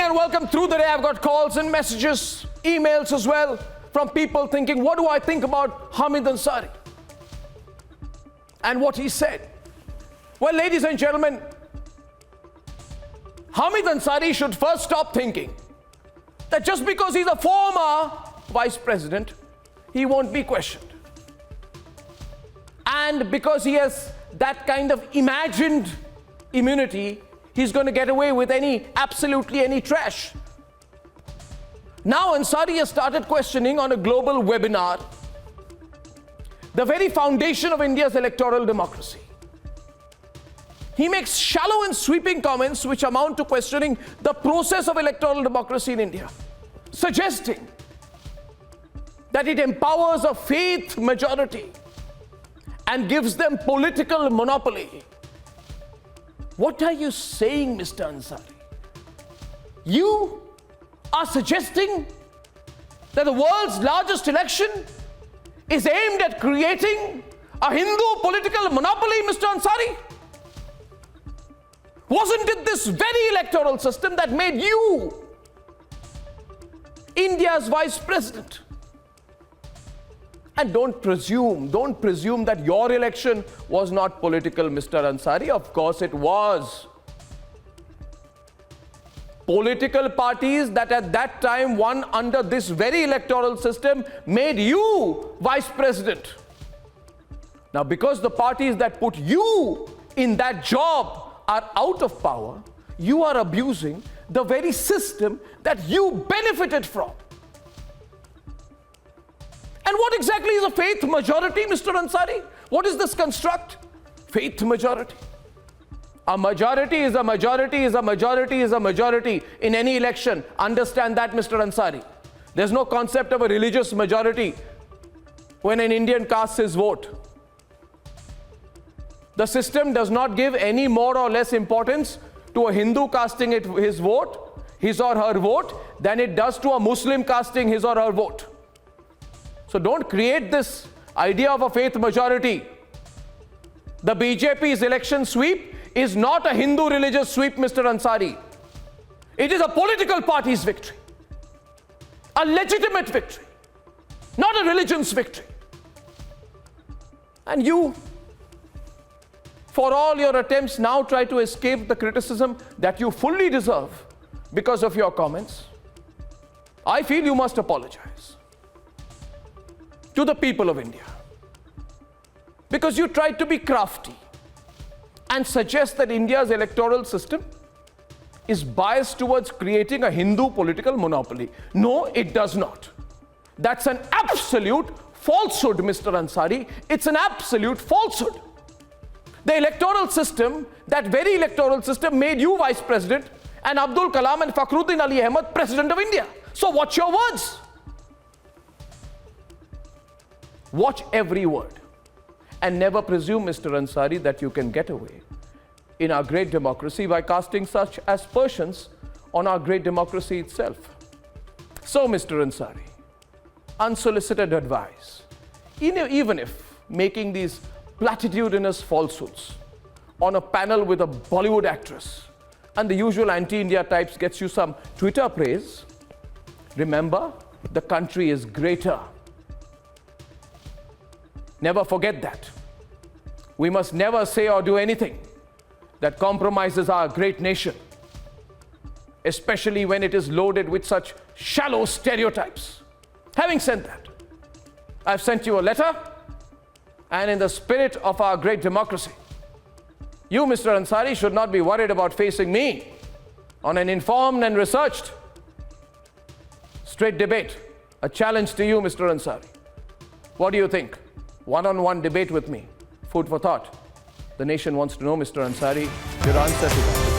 and welcome. Through the day, I've got calls and messages, emails as well, from people thinking, what do I think about Hamid Ansari and what he said? Well, ladies and gentlemen, Hamid Ansari should first stop thinking that just because he's a former vice president, he won't be questioned. And because he has that kind of imagined immunity, he's going to get away with absolutely any trash. Now Ansari has started questioning on a global webinar the very foundation of India's electoral democracy. He makes shallow and sweeping comments which amount to questioning the process of electoral democracy in India, suggesting that it empowers a faith majority and gives them political monopoly. What are you saying, Mr. Ansari? You are suggesting that the world's largest election is aimed at creating a Hindu political monopoly, Mr. Ansari? Wasn't it this very electoral system that made you India's vice president? And don't presume that your election was not political, Mr. Ansari. Of course it was. Political parties that at that time won under this very electoral system made you vice president. Now, because the parties that put you in that job are out of power, you are abusing the very system that you benefited from. And what exactly is a faith majority, Mr. Ansari? What is this construct? Faith majority. A majority is a majority is a majority is a majority in any election. Understand that, Mr. Ansari. There's no concept of a religious majority when an Indian casts his vote. The system does not give any more or less importance to a Hindu casting his vote, his or her vote, than it does to a Muslim casting his or her vote. So don't create this idea of a faith majority. The BJP's election sweep is not a Hindu religious sweep, Mr. Ansari. It is a political party's victory, a legitimate victory, not a religion's victory. And you, for all your attempts, now try to escape the criticism that you fully deserve because of your comments. I feel you must apologize to the people of India, because you tried to be crafty and suggest that India's electoral system is biased towards creating a Hindu political monopoly. No, it does not. That's an absolute falsehood, Mr. Ansari. It's an absolute falsehood. The electoral system, that very electoral system, made you vice president and Abdul Kalam and Fakhruddin Ali Ahmed president of India. So watch your words. Watch every word. And never presume, Mr. Ansari, that you can get away in our great democracy by casting such aspersions on our great democracy itself. So, Mr. Ansari, unsolicited advice, even if making these platitudinous falsehoods on a panel with a Bollywood actress and the usual anti-India types gets you some Twitter praise, remember, the country is greater. Never forget that. We must never say or do anything that compromises our great nation, especially when it is loaded with such shallow stereotypes. Having said that, I've sent you a letter, and in the spirit of our great democracy, you, Mr. Ansari, should not be worried about facing me on an informed and researched straight debate. A challenge to you, Mr. Ansari. What do you think? One-on-one debate with me. Food for thought. The nation wants to know, Mr. Ansari, your answer to that.